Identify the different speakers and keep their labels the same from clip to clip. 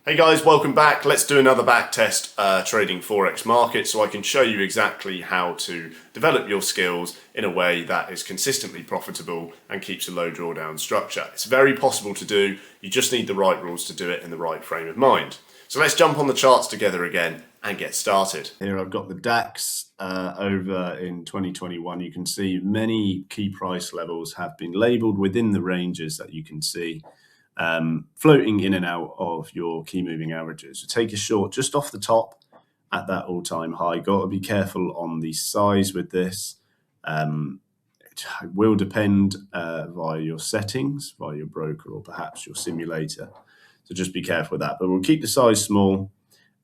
Speaker 1: Hey guys, welcome back. Let's do another back test trading Forex market so I can show you exactly how to develop your skills in a way that is consistently profitable and keeps a low drawdown structure. It's very possible to do, you just need the right rules to do it in the right frame of mind. So let's jump on the charts together again and get started. Here I've got the DAX over in 2021. You can see many key price levels have been labelled within the ranges that you can see. Floating in and out of your key moving averages. So take a short just off the top at that all-time high. Got to be careful on the size with this. It will depend via your settings, via your broker or perhaps your simulator. So just be careful with that. But we'll keep the size small.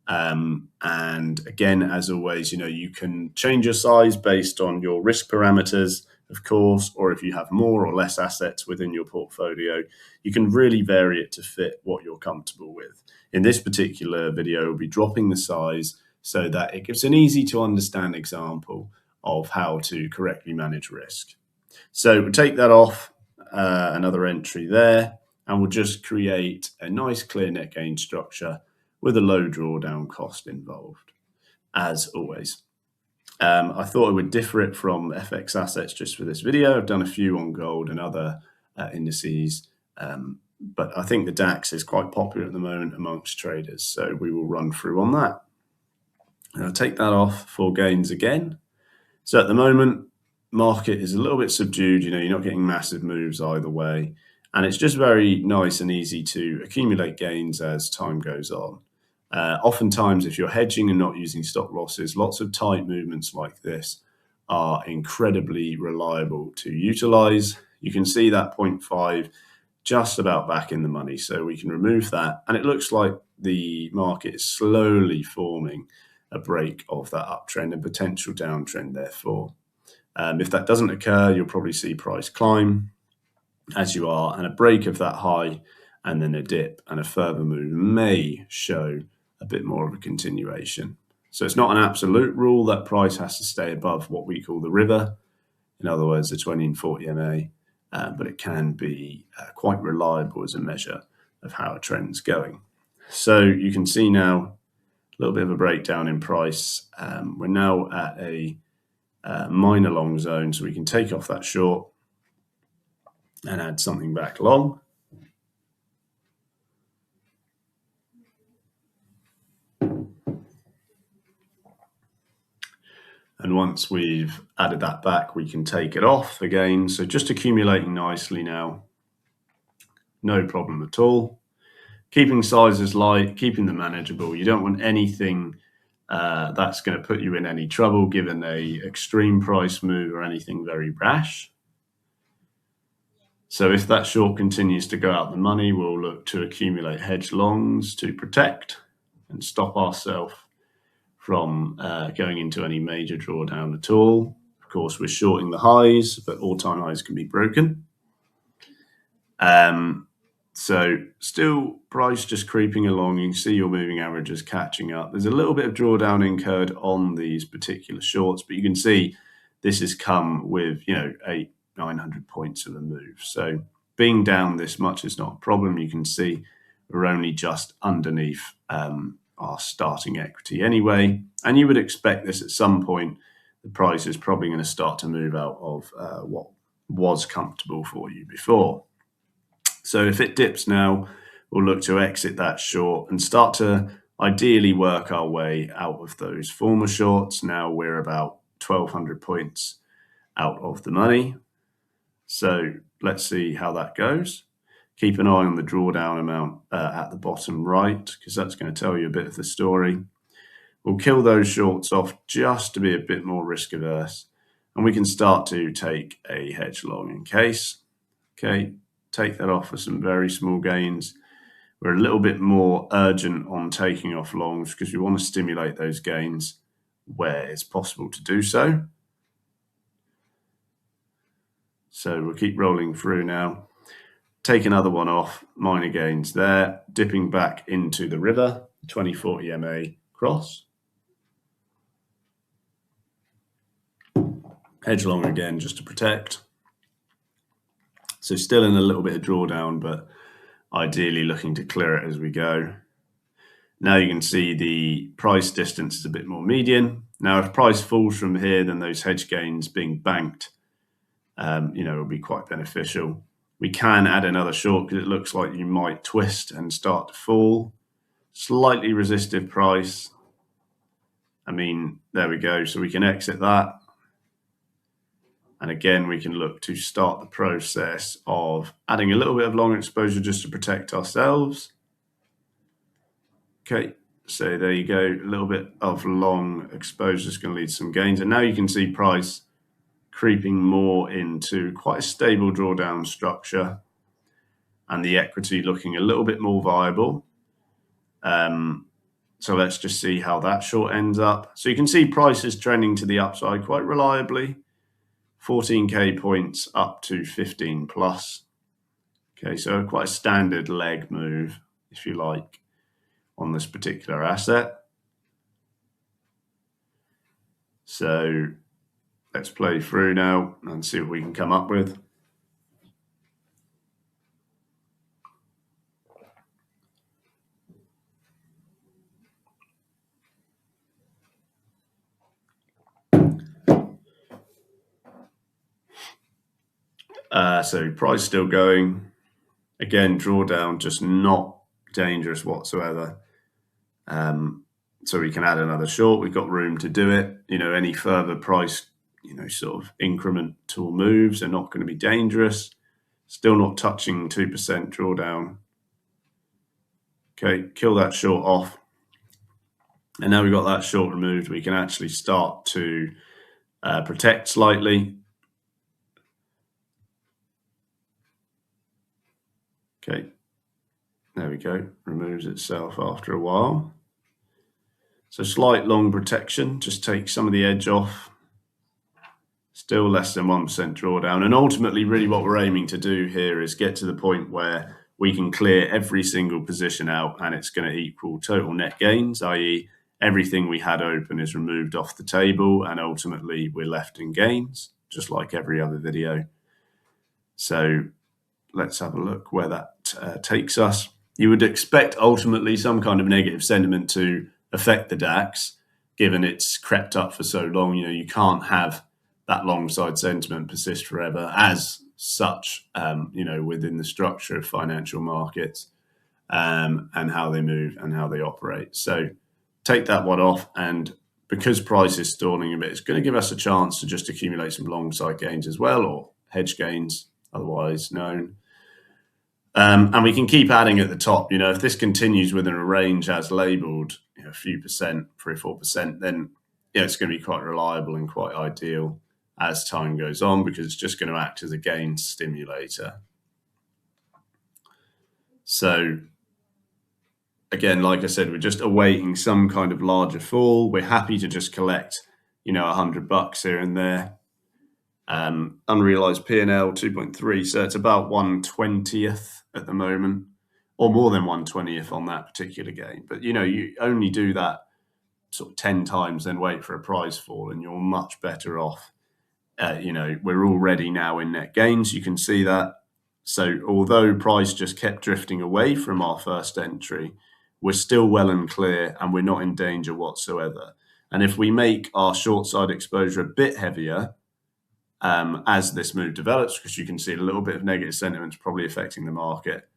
Speaker 1: And again, as always, you can change your size based on your risk parameters, of course, or if you have more or less assets within your portfolio, you can really vary it to fit what you're comfortable with. In this particular video, we'll be dropping the size so that it gives an easy to understand example of how to correctly manage risk. So we'll take that off, another entry there, and we'll just create a nice clear net gain structure with a low drawdown cost involved, as always. I thought I would differ it from FX assets just for this video. I've done a few on gold and other indices, but I think the DAX is quite popular at the moment amongst traders, so we will run through on that. And I'll take that off for gains again. So at the moment, market is a little bit subdued. You're not getting massive moves either way, and it's just very nice and easy to accumulate gains as time goes on. Oftentimes, if you're hedging and not using stop losses, lots of tight movements like this are incredibly reliable to utilize. You can see that 0.5 just about back in the money, so we can remove that. And it looks like the market is slowly forming a break of that uptrend and potential downtrend, therefore. If that doesn't occur, you'll probably see price climb as you are, and a break of that high, and then a dip, and a further move may show a bit more of a continuation. So it's not an absolute rule that price has to stay above what we call the river, in other words, the 20 and 40 MA, but it can be quite reliable as a measure of how a trend's going. So you can see now a little bit of a breakdown in price. We're now at a minor long zone, so we can take off that short and add something back long. And once we've added that back, we can take it off again. So just accumulating nicely now. No problem at all. Keeping sizes light, keeping them manageable. You don't want anything that's going to put you in any trouble given a extreme price move or anything very rash. So if that short continues to go out the money, we'll look to accumulate hedge longs to protect and stop ourselves from going into any major drawdown at all. Of course, we're shorting the highs, but all-time highs can be broken. So still price just creeping along. You can see your moving averages catching up. There's a little bit of drawdown incurred on these particular shorts, but you can see this has come with 800-900 points of a move. So being down this much is not a problem. You can see we're only just underneath our starting equity anyway, and you would expect this at some point. The price is probably going to start to move out of what was comfortable for you before. So if it dips now, we'll look to exit that short and start to ideally work our way out of those former shorts. Now we're about 1,200 points out of the money. So let's see how that goes. Keep an eye on the drawdown amount at the bottom right, because that's going to tell you a bit of the story. We'll kill those shorts off just to be a bit more risk averse, and we can start to take a hedge long in case. Okay, take that off for some very small gains. We're a little bit more urgent on taking off longs because we want to stimulate those gains where it's possible to do so. So we'll keep rolling through now. Take another one off, minor gains there, dipping back into the river, 2040 MA cross. Hedge long again just to protect. So still in a little bit of drawdown, but ideally looking to clear it as we go. Now you can see the price distance is a bit more median. Now, if price falls from here, then those hedge gains being banked, will be quite beneficial. We can add another short because it looks like you might twist and start to fall. Slightly resistive price. There we go. So we can exit that. And again, we can look to start the process of adding a little bit of long exposure just to protect ourselves. Okay, so there you go. A little bit of long exposure is going to lead to some gains. And now you can see price creeping more into quite a stable drawdown structure and the equity looking a little bit more viable. So let's just see how that short ends up. So you can see price is trending to the upside quite reliably. 14k points up to 15 plus. Okay, so quite a standard leg move, if you like, on this particular asset. So let's play through now and see what we can come up with. So price still going. Again, drawdown just not dangerous whatsoever. So we can add another short. We've got room to do it. Any further price, sort of incremental moves are not going to be dangerous. Still not touching 2% drawdown. Okay, kill that short off. And now we've got that short removed, we can actually start to protect slightly. Okay, there we go. Removes itself after a while. So slight long protection, just take some of the edge off. Still less than 1% drawdown. And ultimately, really what we're aiming to do here is get to the point where we can clear every single position out and it's going to equal total net gains, i.e. everything we had open is removed off the table and ultimately we're left in gains, just like every other video. So let's have a look where that takes us. You would expect ultimately some kind of negative sentiment to affect the DAX, given it's crept up for so long. You can't have that long side sentiment persist forever as such, within the structure of financial markets and how they move and how they operate. So take that one off, and because price is stalling a bit, it's going to give us a chance to just accumulate some long side gains as well, or hedge gains, otherwise known. And we can keep adding at the top. If this continues within a range as labeled, a few percent, 3 or 4%, then it's going to be quite reliable and quite ideal as time goes on, because it's just going to act as a gain stimulator. So again, like I said, we're just awaiting some kind of larger fall. We're happy to just collect, $100 here and there. Unrealized P&L 2.3, so it's about 1/20th at the moment, or more than 1/20th on that particular game. But you only do that sort of 10 times, then wait for a price fall, and you're much better off. We're already now in net gains. You can see that. So although price just kept drifting away from our first entry, we're still well and clear, and we're not in danger whatsoever. And if we make our short side exposure a bit heavier, as this move develops, because you can see a little bit of negative sentiment is probably affecting the market,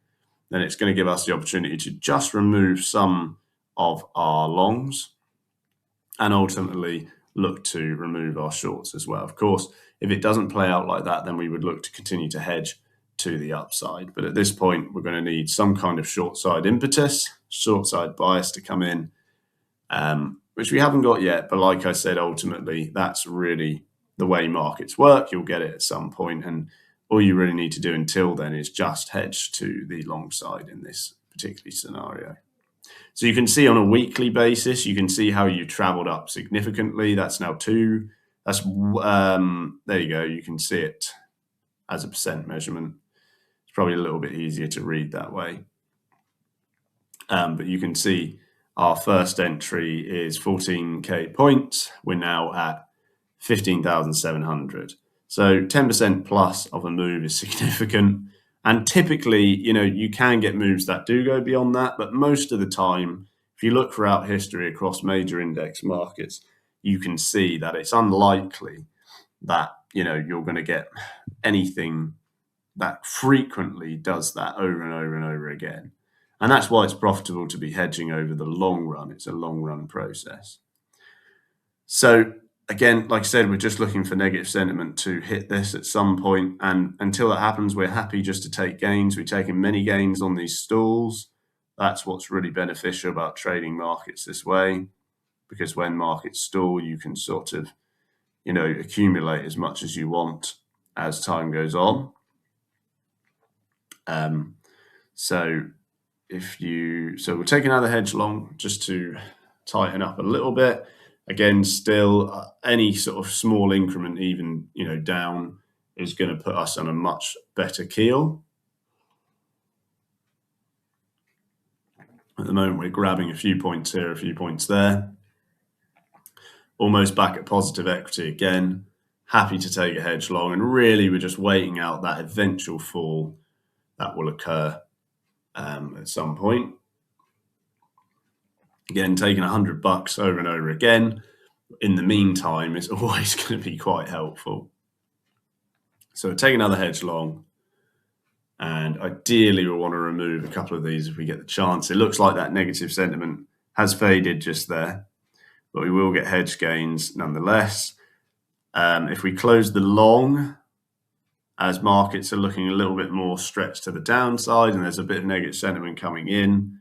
Speaker 1: then it's going to give us the opportunity to just remove some of our longs and ultimately look to remove our shorts as well. Of course, if it doesn't play out like that, then we would look to continue to hedge to the upside. But at this point, we're going to need some kind of short side impetus, short side bias to come in, which we haven't got yet. But like I said, ultimately, that's really the way markets work. You'll get it at some point, and all you really need to do until then is just hedge to the long side in this particular scenario. So you can see on a weekly basis, you can see how you traveled up significantly. That's now 2. That's there you go. You can see it as a percent measurement. It's probably a little bit easier to read that way. But you can see our first entry is 14k points. We're now at 15,700. So 10% plus of a move is significant. And typically, you can get moves that do go beyond that. But most of the time, if you look throughout history across major index markets, you can see that it's unlikely that you're going to get anything that frequently does that over and over and over again. And that's why it's profitable to be hedging over the long run. It's a long run process. So again, like I said, we're just looking for negative sentiment to hit this at some point. And until that happens, we're happy just to take gains. We're taking many gains on these stalls. That's what's really beneficial about trading markets this way, because when markets stall, you can sort of, accumulate as much as you want as time goes on. So we'll take another hedge long just to tighten up a little bit. Again, still any sort of small increment, even down, is going to put us on a much better keel. At the moment, we're grabbing a few points here, a few points there. Almost back at positive equity again. Happy to take a hedge long, and really we're just waiting out that eventual fall that will occur at some point. Again, taking $100 over and over again in the meantime is always going to be quite helpful. So take another hedge long, and ideally we'll want to remove a couple of these if we get the chance. It looks like that negative sentiment has faded just there, but we will get hedge gains nonetheless. If we close the long, as markets are looking a little bit more stretched to the downside and there's a bit of negative sentiment coming in,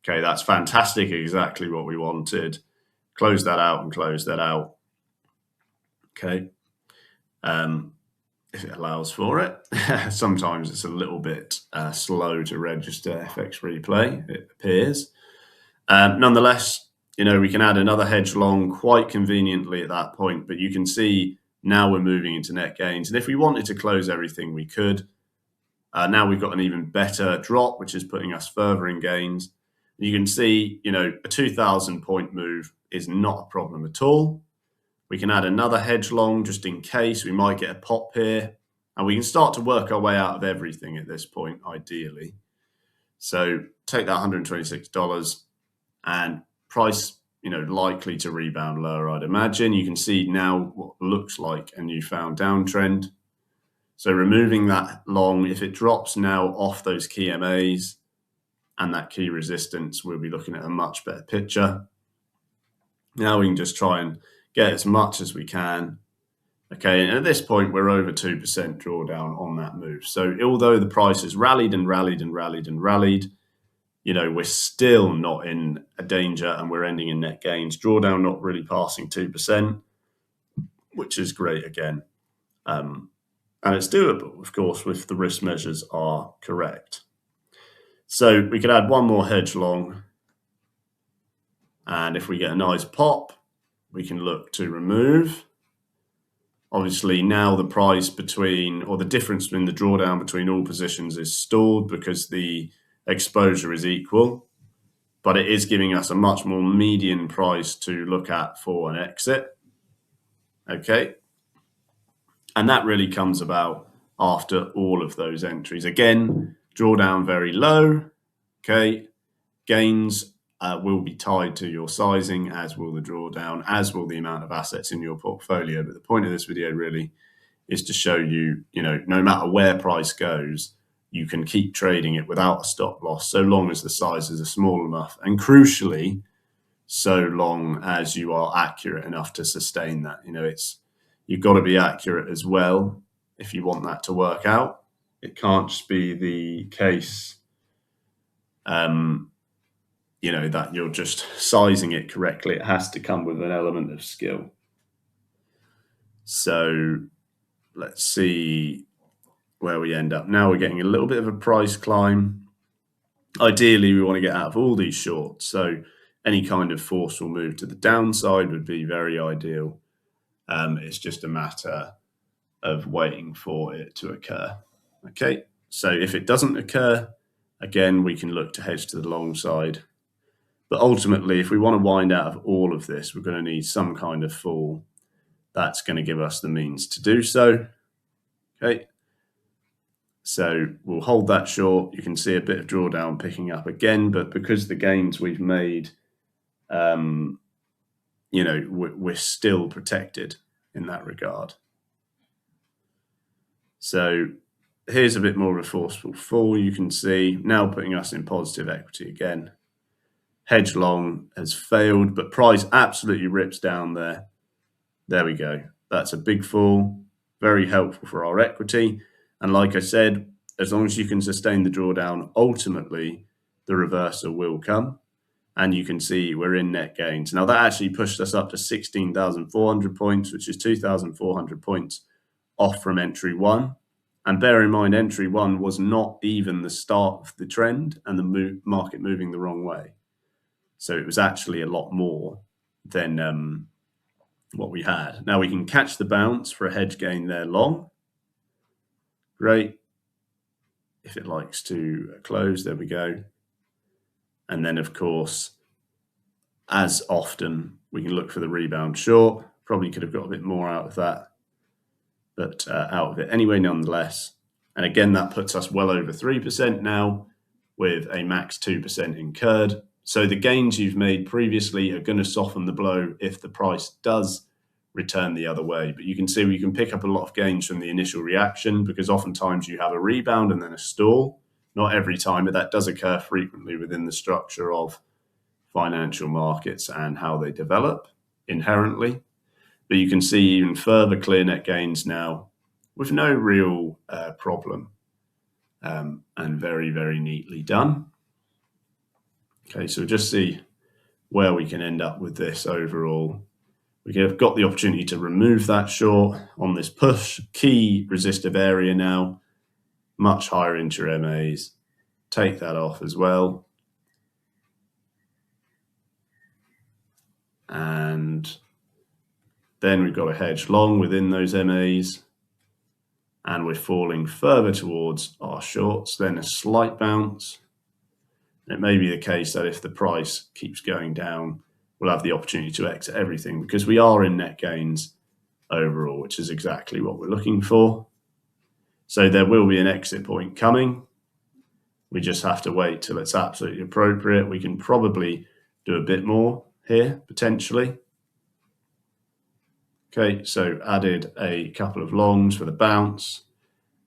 Speaker 1: okay, that's fantastic, exactly what we wanted. Close that out and close that out. Okay. If it allows for it. Sometimes it's a little bit slow to register FX replay, it appears. Nonetheless, we can add another hedge long quite conveniently at that point, but you can see now we're moving into net gains. And if we wanted to close everything, we could. Now we've got an even better drop, which is putting us further in gains. You can see, a 2,000 point move is not a problem at all. We can add another hedge long just in case. We might get a pop here, and we can start to work our way out of everything at this point, ideally. So take that $126 and price, likely to rebound lower, I'd imagine. You can see now what looks like a newfound downtrend. So removing that long, if it drops now off those key MAs and that key resistance, we'll be looking at a much better picture. Now we can just try and get as much as we can. Okay, and at this point, we're over 2% drawdown on that move. So although the price has rallied and rallied and rallied and rallied, we're still not in a danger and we're ending in net gains. Drawdown not really passing 2%, which is great again. And it's doable, of course, if the risk measures are correct. So we could add one more hedge long. And if we get a nice pop, we can look to remove. Obviously, now the price the difference between the drawdown between all positions is stalled because the exposure is equal, but it is giving us a much more median price to look at for an exit. Okay. And that really comes about after all of those entries. Again, drawdown very low. Okay. Gains will be tied to your sizing, as will the drawdown, as will the amount of assets in your portfolio. But the point of this video really is to show you, no matter where price goes, you can keep trading it without a stop loss, so long as the sizes are small enough. And crucially, so long as you are accurate enough to sustain that. You've got to be accurate as well if you want that to work out. It can't just be the case that you're just sizing it correctly. It has to come with an element of skill. So let's see where we end up. Now we're getting a little bit of a price climb. Ideally, we want to get out of all these shorts. So any kind of forceful move to the downside would be very ideal. It's just a matter of waiting for it to occur. Okay, so if it doesn't occur, again, we can look to hedge to the long side. But ultimately, if we want to wind out of all of this, we're going to need some kind of fall. That's going to give us the means to do so. Okay. So we'll hold that short. You can see a bit of drawdown picking up again, but because the gains we've made, we're still protected in that regard. So here's a bit more of a forceful fall. You can see now putting us in positive equity again. Hedge long has failed, but price absolutely rips down there. There we go. That's a big fall, very helpful for our equity. And like I said, as long as you can sustain the drawdown, ultimately the reversal will come. And you can see we're in net gains. Now that actually pushed us up to 16,400 points, which is 2,400 points off from entry one. And bear in mind, entry one was not even the start of the trend and the market moving the wrong way. So it was actually a lot more than what we had. Now we can catch the bounce for a hedge gain there long. Great. If it likes to close, there we go. And then, of course, as often, we can look for the rebound short. Probably could have got a bit more out of that, but out of it anyway, nonetheless. And again, that puts us well over 3% now with a max 2% incurred. So the gains you've made previously are going to soften the blow if the price does return the other way. But you can see we can pick up a lot of gains from the initial reaction because oftentimes you have a rebound and then a stall. Not every time, but that does occur frequently within the structure of financial markets and how they develop inherently. But you can see even further clear net gains now with no real problem and very, very neatly done. Okay, so just see where we can end up with this overall. We have got the opportunity to remove that short on this push, key resistive area now, much higher intra-MAs. Take that off as well. And then we've got a hedge long within those MAs. And we're falling further towards our shorts, then a slight bounce. It may be the case that if the price keeps going down, we'll have the opportunity to exit everything because we are in net gains overall, which is exactly what we're looking for. So there will be an exit point coming. We just have to wait till it's absolutely appropriate. We can probably do a bit more here, potentially. Okay, so added a couple of longs for the bounce.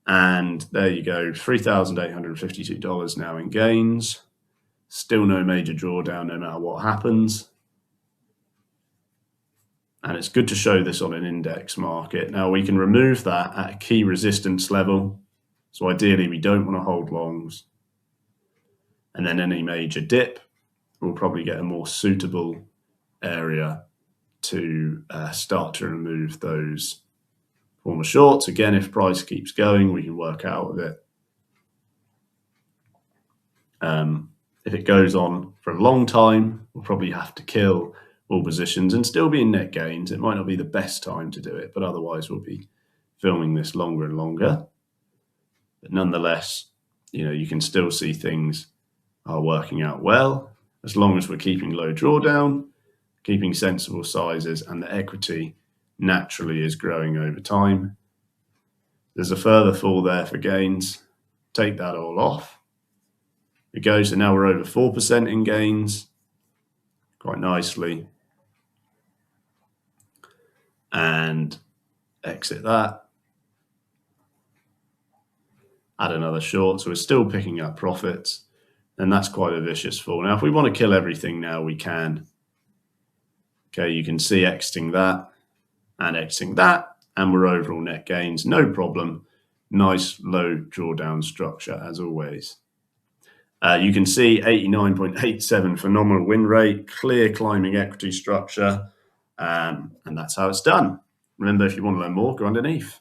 Speaker 1: And there you go, $3,852 now in gains. Still no major drawdown no matter what happens. And it's good to show this on an index market. Now we can remove that at a key resistance level. So ideally we don't want to hold longs. And then any major dip, we'll probably get a more suitable area to start to remove those former shorts. Again, if price keeps going, we can work out of it. If it goes on for a long time, we'll probably have to kill all positions and still be in net gains. It might not be the best time to do it, but otherwise we'll be filming this longer and longer. But nonetheless, you can still see things are working out well as long as we're keeping low drawdown, keeping sensible sizes, and the equity naturally is growing over time. There's a further fall there for gains. Take that all off. It goes, so now we're over 4% in gains, quite nicely. And exit that. Add another short, so we're still picking up profits. And that's quite a vicious fall. Now, if we want to kill everything now, we can. Okay, you can see exiting that and exiting that, and we're overall net gains, no problem. Nice low drawdown structure as always. You can see 89.87 phenomenal win rate, clear climbing equity structure, and that's how it's done. Remember, if you want to learn more, go underneath.